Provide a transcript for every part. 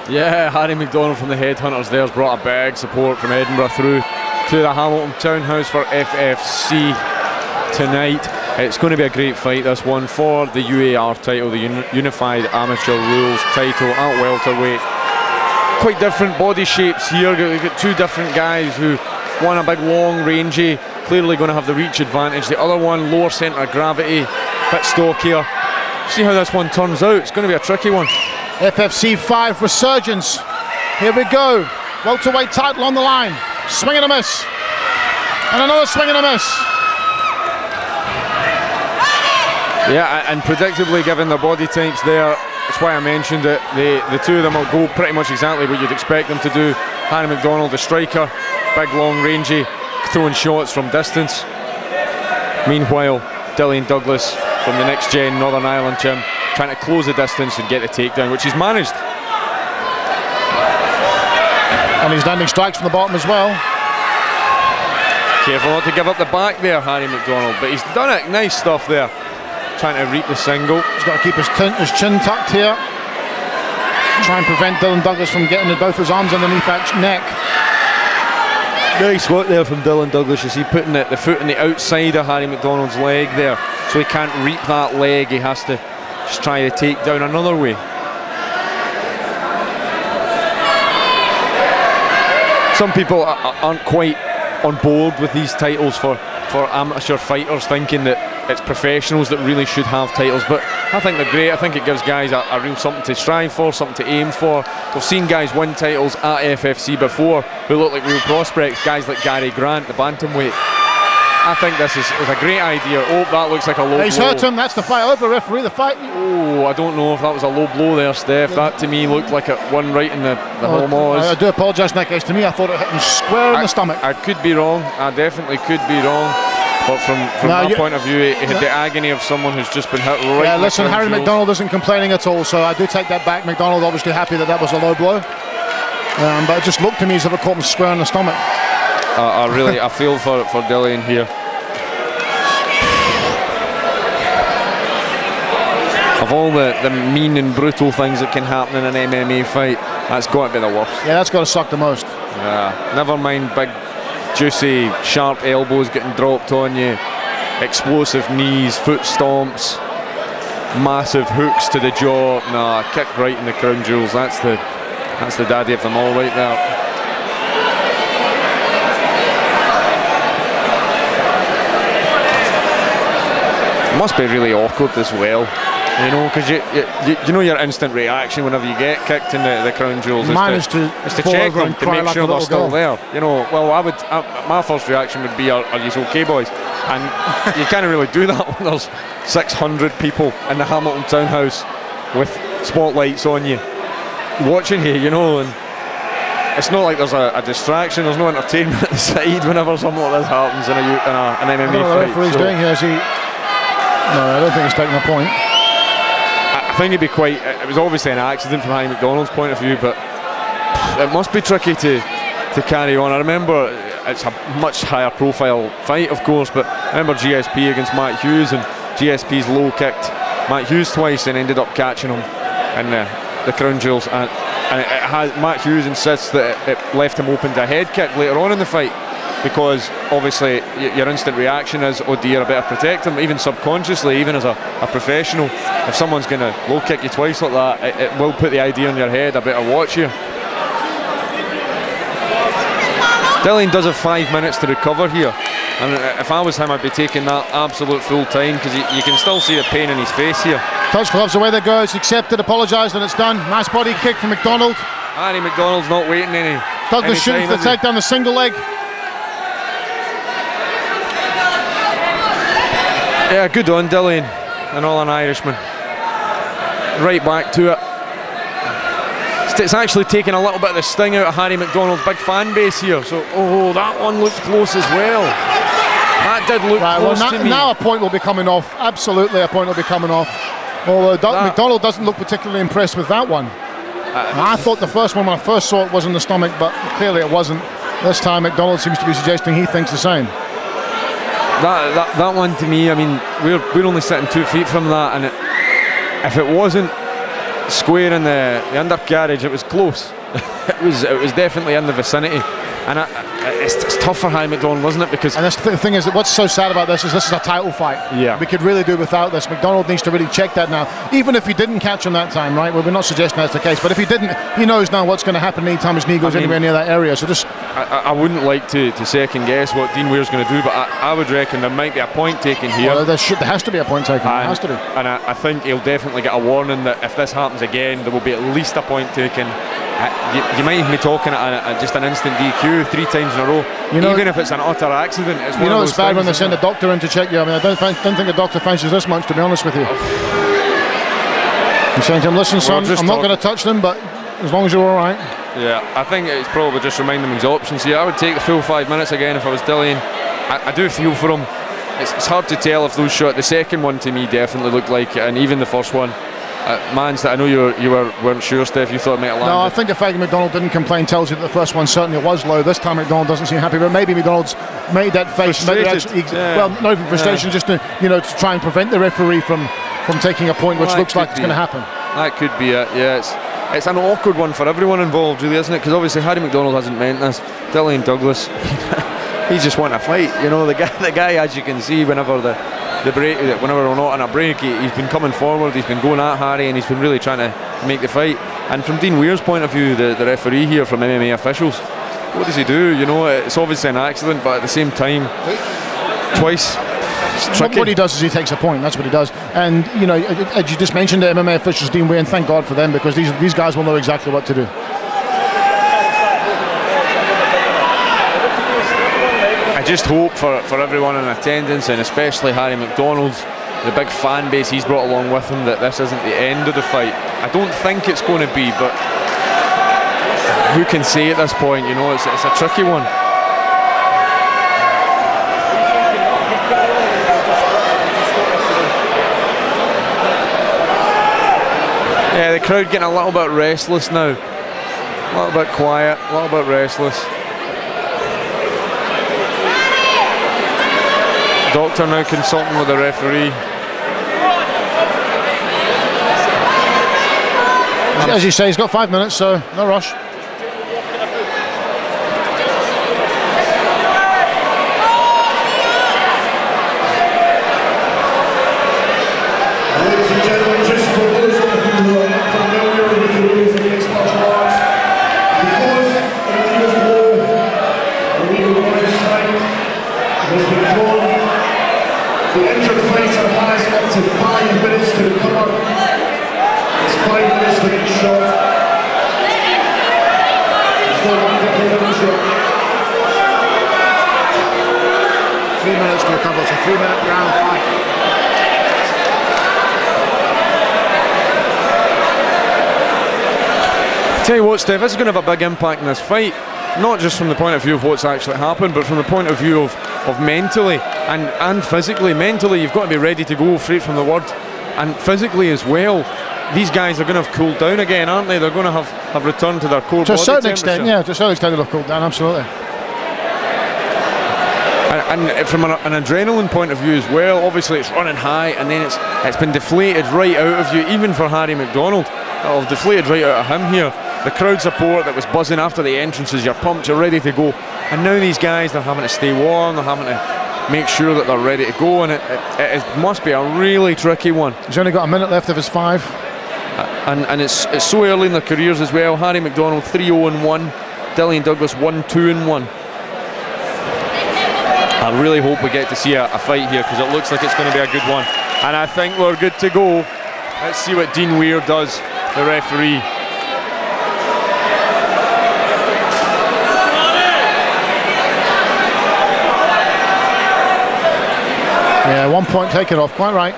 Yeah, Harry McDonald from the Headhunters there has brought a big support from Edinburgh through to the Hamilton Townhouse for FFC tonight. It's going to be a great fight, this one, for the UAR title, the Unified Amateur Rules title at welterweight. Quite different body shapes here. We've got two different guys who, one a big, long, rangy, clearly going to have the reach advantage. The other one, lower centre of gravity, bit stockier. See how this one turns out. It's going to be a tricky one. FFC 5 resurgence. Here we go. Welterweight title on the line. Swing and a miss. And another swing and a miss. Yeah, and predictably, given their body types there, that's why I mentioned it. The two of them will go pretty much exactly what you'd expect them to do. Harry McDonald, the striker, big, long, rangy, throwing shots from distance. Meanwhile, Dillan Douglas from the next gen Northern Ireland gym, trying to close the distance and get the takedown, which he's managed. And he's landing strikes from the bottom as well. Careful not to give up the back there, Harry McDonald, but he's done it. Nice stuff there. Trying to reap the single. He's got to keep his chin tucked here. Try and prevent Dillan Douglas from getting both his arms underneath that neck. Nice work there from Dillan Douglas. You see, putting the foot on the outside of Harry McDonald's leg there, so he can't reap that leg. He has to just try to take down another way. Some people aren't quite on board with these titles for amateur fighters, thinking that it's professionals that really should have titles, but I think they're great. I think it gives guys a real something to strive for, something to aim for. We've seen guys win titles at FFC before who look like real prospects, guys like Gary Grant, the bantamweight. I think this is a great idea. Oh, that looks like a low blow. He's hurt him, that's the fight over, referee, the fight. Oh, I don't know if that was a low blow there, Steph. That to me looked like it one right in the homos. I do apologise in that case. To me, I thought it hit him square in the stomach. I could be wrong, I definitely could be wrong. But from my point of view, it had the agony of someone who's just been hit right. Yeah, listen, Harry McDonald isn't complaining at all, so I do take that back. McDonald obviously happy that was a low blow, but it just looked to me as if it caught him square in the stomach. I feel for Dillan here. Of all the mean and brutal things that can happen in an MMA fight, that's got to be the worst. Yeah, that's got to suck the most. Yeah, never mind big, juicy, sharp elbows getting dropped on you, explosive knees, foot stomps, massive hooks to the jaw. Nah, kick right in the crown jewels. That's the daddy of them all right there. It must be really awkward as well. You know, because you know your instant reaction whenever you get kicked in the crown jewels is to check them to make sure they're still there. You know, well, my first reaction would be, are you okay, boys? And you can't really do that when there's 600 people in the Hamilton Townhouse with spotlights on you, watching you, you know, and it's not like there's a distraction, there's no entertainment at the side whenever something like this happens in an MMA fight. What the referee's doing here, is he... No, I don't think he's taking a point. I think it'd be quite... It was obviously an accident from Harry McDonald's point of view, but it must be tricky to carry on. I remember it's a much higher profile fight, of course, but I remember GSP against Matt Hughes, and GSP's low kicked Matt Hughes twice and ended up catching him in the crown jewels, and Matt Hughes insists that it left him open to a head kick later on in the fight, because obviously your instant reaction is, oh dear, I better protect him, even subconsciously, even as a professional. If someone's going to low kick you twice like that, it will put the idea in your head, I better watch you. Dillan does have 5 minutes to recover here, and if I was him, I'd be taking that absolute full time, because you can still see the pain in his face here. Touch gloves away they go, it's accepted, apologised, and it's done. Nice body kick from McDonald. Harry McDonald's not waiting any. Douglas shooting for the takedown, the single leg. Yeah, good on Dillan, an All-Irishman. Right back to it. It's actually taken a little bit of the sting out of Harry McDonald's big fan base here. So, oh, that one looked close as well. That did look close to me. Now a point will be coming off. Absolutely, a point will be coming off. Although McDonald doesn't look particularly impressed with that one. I thought the first one, when I first saw it, was in the stomach, but clearly it wasn't. This time McDonald seems to be suggesting he thinks the same. That one to me, I mean, we're only sitting 2 feet from that, and if it wasn't square in the undercarriage. It was close. it was definitely in the vicinity. And it's tough for Harry McDonald, wasn't it? Because and the thing is that what's so sad about this is a title fight. Yeah. We could really do without this. McDonald needs to really check that now. Even if he didn't catch him that time, right? Well, we're not suggesting that's the case. But if he didn't, he knows now what's going to happen anytime his knee goes anywhere near that area. So just... I wouldn't like to second guess what Dean Weir's going to do, but I would reckon there might be a point taken here. Well, there has to be a point taken. There has to be. And I think he'll definitely get a warning that if this happens again, there will be at least a point taken. You might even be talking at just an instant DQ 3 times in a row, even if it's an utter accident. It's it's bad when they send a doctor in to check you. I mean, I don't think the doctor fancies this much, to be honest with you. I'm saying to him, listen, son, I'm not going to touch them, but as long as you're all right. Yeah, I think it's probably just reminding him his options here. I would take the full 5 minutes again if I was Dillan. I do feel for him. It's hard to tell if those shots. The second one to me definitely looked like it, and even the first one. Mans that I know you weren't sure, Steph, you thought it might have landed. No, I think the fact that McDonald didn't complain tells you that the first one certainly was low. This time McDonald doesn't seem happy, but maybe McDonald's made that face. Maybe well, not even frustration, just to to try and prevent the referee from taking a point, which looks like it's going to happen. That could be it. Yeah, it's an awkward one for everyone involved, really, isn't it? Because obviously Harry McDonald hasn't meant this. Dillan Douglas, he's just wanting to fight. The guy, as you can see, whenever the break, whenever we're not in a break, he's been coming forward, he's been going at Harry, and he's been really trying to make the fight. And from Dean Weir's point of view, the referee here from MMA officials, what does he do? It's obviously an accident, but at the same time, twice. What he does is he takes a point. That's what he does. And as you just mentioned, the MMA officials, Dean Weir, and thank God for them, because these guys will know exactly what to do. I just hope for everyone in attendance, and especially Harry McDonald, the big fan base he's brought along with him, that this isn't the end of the fight. I don't think it's going to be, but who can say at this point? It's a tricky one. Yeah, the crowd getting a little bit restless now, a little bit quiet, a little bit restless. Doctor now consulting with the referee. As you say, he's got 5 minutes, so no rush. Ladies and gentlemen, just for those of you who are not familiar with the rules of mixed martial arts, because the leader's blow, the legal body's fight has been drawn, the injured fighter has up to 5 minutes to recover. It's 5 minutes for each shot. There's no one to kill every shot. 3 minutes to recover. It's a 3-minute round fight. Tell you what, Steph, this is going to have a big impact in this fight, not just from the point of view of what's actually happened, but from the point of view of mentally and physically. Mentally, you've got to be ready to go straight from the word, and physically as well. These guys are going to have cooled down again, aren't they? They're going to have returned to their core body temperature. To a certain extent, yeah, to a certain extent they'll have cooled down, absolutely. And from an adrenaline point of view as well, obviously it's running high, and then it's been deflated right out of you, even for Harry McDonald. It'll have deflated right out of him here. The crowd support that was buzzing after the entrances, you're pumped, you're ready to go. And now these guys, they're having to stay warm, they're having to make sure that they're ready to go, and it must be a really tricky one. He's only got a minute left of his 5. And it's so early in their careers as well. Harry McDonald 3-0-1, Dillan Douglas 1-2-1. I really hope we get to see a fight here, because it looks like it's going to be a good one. And I think we're good to go. Let's see what Dean Weir does, the referee. Yeah, 1 point taken off, quite right.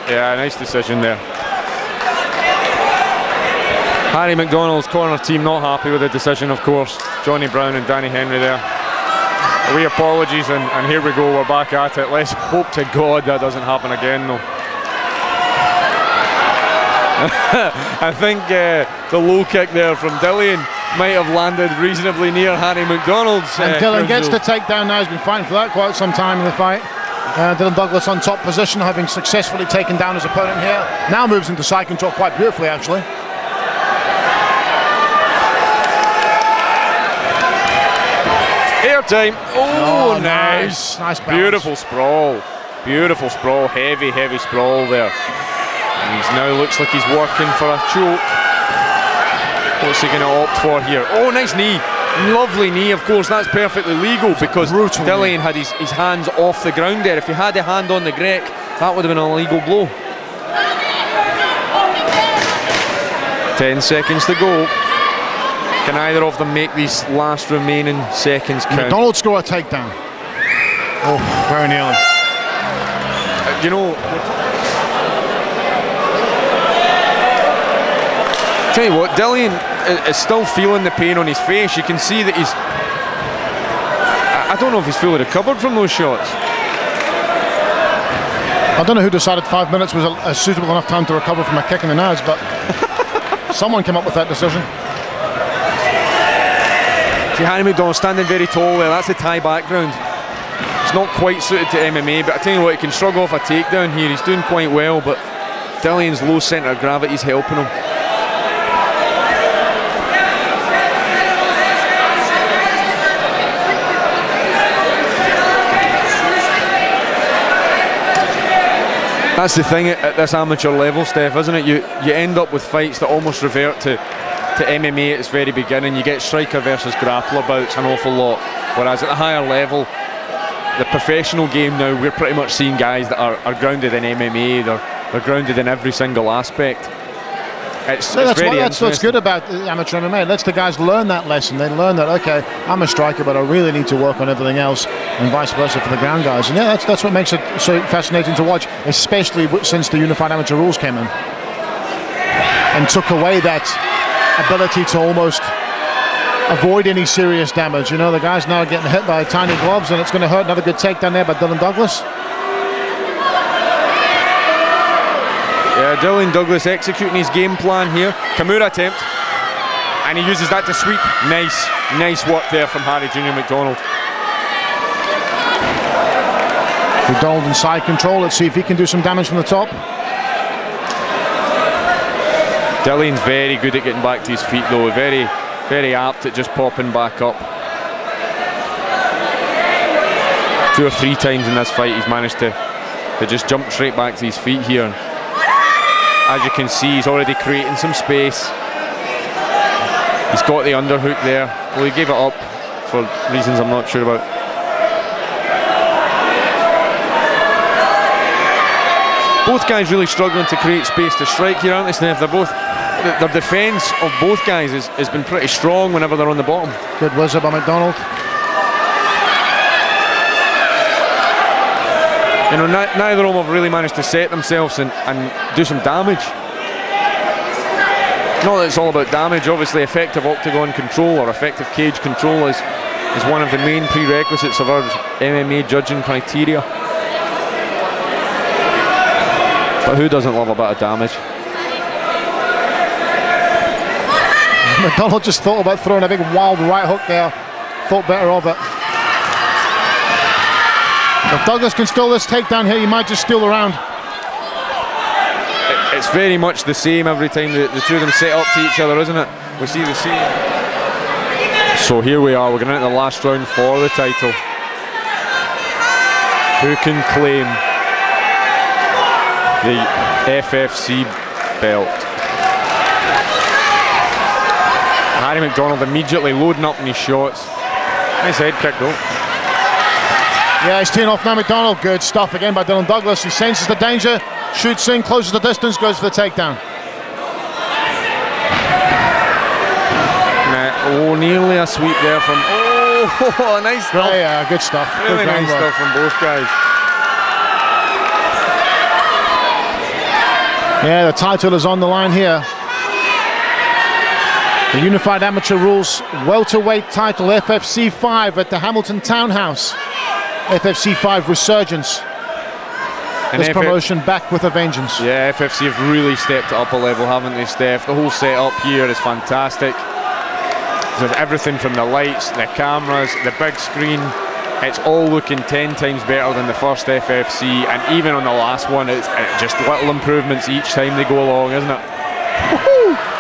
Yeah, nice decision there. Harry McDonald's corner team not happy with the decision, of course. Johnny Brown and Danny Henry there. We apologies, and here we go, we're back at it. Let's hope to God that doesn't happen again, though. I think the low kick there from Dillan might have landed reasonably near Harry McDonald's. And Dillan gets the takedown now. He's been fighting for that quite some time in the fight. Dylan Douglas on top position, having successfully taken down his opponent here. Now moves into side control quite beautifully, actually. Airtime. Oh, nice. Nice balance. Beautiful sprawl. Beautiful sprawl. Heavy, heavy sprawl there. And he's now looks like he's working for a choke. What's he going to opt for here? Oh, nice knee. Lovely knee. Of course, that's perfectly legal because Dillan had his hands off the ground there. If he had a hand on the Grec, that would have been an illegal blow. 10 seconds to go. Can either of them make these last remaining seconds count? McDonald score a takedown. Oh, very nearly. You know, tell you what, Dillan is still feeling the pain on his face. You can see that he's... I don't know if he's fully recovered from those shots. I don't know who decided 5 minutes was a suitable enough time to recover from a kick in the nads, but someone came up with that decision. See, Harry McDonald standing very tall there. That's the Thai background. It's not quite suited to MMA, but I tell you what, he can shrug off a takedown here. He's doing quite well, but Dillan's low centre of gravity is helping him. That's the thing at this amateur level, Steph, isn't it? You end up with fights that almost revert to MMA at its very beginning. You get striker versus grappler bouts an awful lot, whereas at the higher level, the professional game now, we're pretty much seeing guys that are grounded in MMA. They're grounded in every single aspect. That's what's good about amateur MMA. It lets the guys learn that lesson. They learn that, okay, I'm a striker, but I really need to work on everything else, and vice versa for the ground guys. And yeah, that's what makes it so fascinating to watch, especially since the unified amateur rules came in and took away that ability to almost avoid any serious damage. You know, the guy's now getting hit by tiny gloves, and it's going to hurt. Another good takedown there by Dylan Douglas. Yeah, Dillan Douglas executing his game plan here. Kimura attempt, and he uses that to sweep. Nice work there from Harry Jr. McDonald. McDonald in side control. Let's see if he can do some damage from the top. Dillan's very good at getting back to his feet though. Very, very apt at just popping back up. 2 or 3 times in this fight he's managed to just jump straight back to his feet here. As you can see, he's already creating some space. He's got the underhook there. Well, he gave it up for reasons I'm not sure about. Both guys really struggling to create space to strike here, aren't they, Steph? They're both... Their defence of both guys has been pretty strong whenever they're on the bottom. Good wizard by McDonald. You know, neither of them have really managed to set themselves and do some damage. Not that it's all about damage. Obviously, effective octagon control or effective cage control is one of the main prerequisites of our MMA judging criteria. But who doesn't love a bit of damage? McDonald just thought about throwing a big wild right hook there. Thought better of it. If Douglas can steal this takedown here, he might just steal the round. It's very much the same every time the two of them set up to each other, isn't it? We see the same. So here we are, we're going into the last round for the title. Who can claim the FFC belt? Harry McDonald immediately loading up in his shots. Nice head kick though. Yeah, he's teeing off now, McDonald. Good stuff again by Dylan Douglas. He senses the danger, shoots in, closes the distance, goes for the takedown. Oh, nearly a sweep there from... Oh, nice stuff. Yeah, good stuff. Really good nice stuff from both guys. Yeah, the title is on the line here. The Unified Amateur Rules welterweight title, FFC 5 at the Hamilton Townhouse. FFC 5 resurgence. And this promotion back with a vengeance. Yeah, FFC have really stepped it up a level, haven't they, Steph? The whole setup here is fantastic. There's everything from the lights, the cameras, the big screen. it's all looking 10 times better than the first FFC, and even on the last one, it's just little improvements each time they go along, isn't it?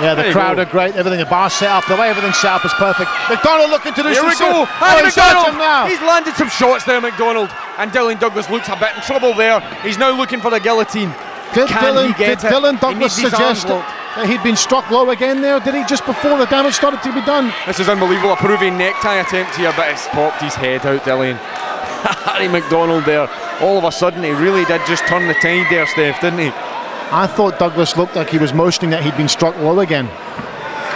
Yeah, the crowd are great. Everything, the bar set up, the way everything's set up is perfect. McDonald looking to do Here we go. McDonald now. He's landed some shots there, McDonald, and Dillan Douglas looks a bit in trouble there. He's now looking for the guillotine. Did Dillan Douglas suggest that he'd been struck low again there? Did he just before the damage started to be done? This is unbelievable. A Peruvian necktie attempt here, but it's popped his head out, Dillan. Harry McDonald there. All of a sudden, he really did just turn the tide there, Steph, didn't he? I thought Douglas looked like he was motioning that he'd been struck low again,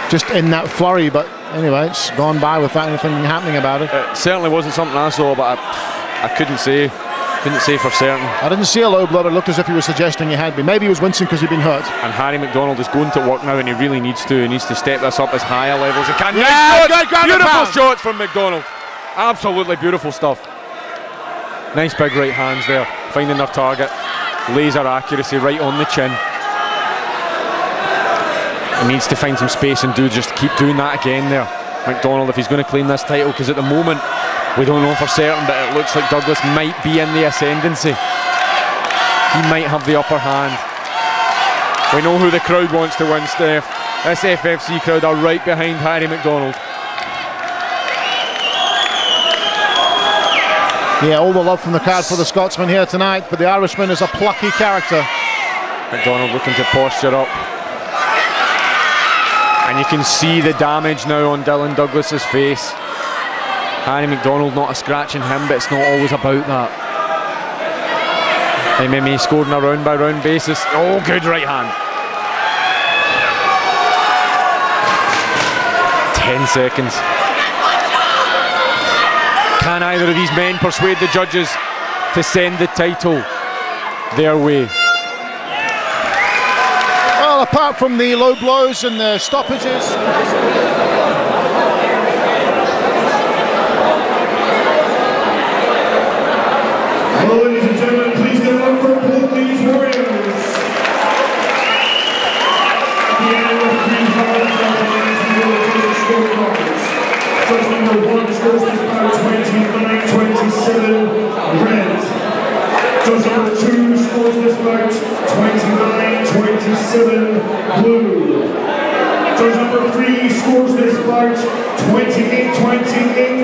just in that flurry, but anyway, it's gone by without anything happening about it. It certainly wasn't something I saw, but I couldn't say for certain. I didn't see a low blow, but it looked as if he was suggesting he had been. Maybe he was wincing because he'd been hurt. And Harry McDonald is going to work now, and he really needs to. He needs to step this up as high a level as he can. Yeah, nice beautiful shots from McDonald. Absolutely beautiful stuff. Nice big right hands there, finding their target. Laser accuracy right on the chin. He needs to find some space and just keep doing that again there, McDonald, if he's going to claim this title, because at the moment we don't know for certain, but it looks like Douglas might be in the ascendancy. He might have the upper hand. We know who the crowd wants to win, Steph. This FFC crowd are right behind Harry McDonald. Yeah, all the love from the crowd for the Scotsman here tonight, but the Irishman is a plucky character. McDonald looking to posture up. And you can see the damage now on Dillan Douglas's face. Harry McDonald not a scratch in him, but it's not always about that. MMA scored on a round by round basis. Oh, good right hand. 10 seconds. Can either of these men persuade the judges to send the title their way? Well, apart from the low blows and the stoppages. Well, ladies and gentlemen, please give it up for both these warriors. At the end of 3 rounds, scorecards. Judge number 1 scores this bout 29-27, red. Judge number 2 scores this bout 29-27, blue. Judge number 3 scores this bout 28-28.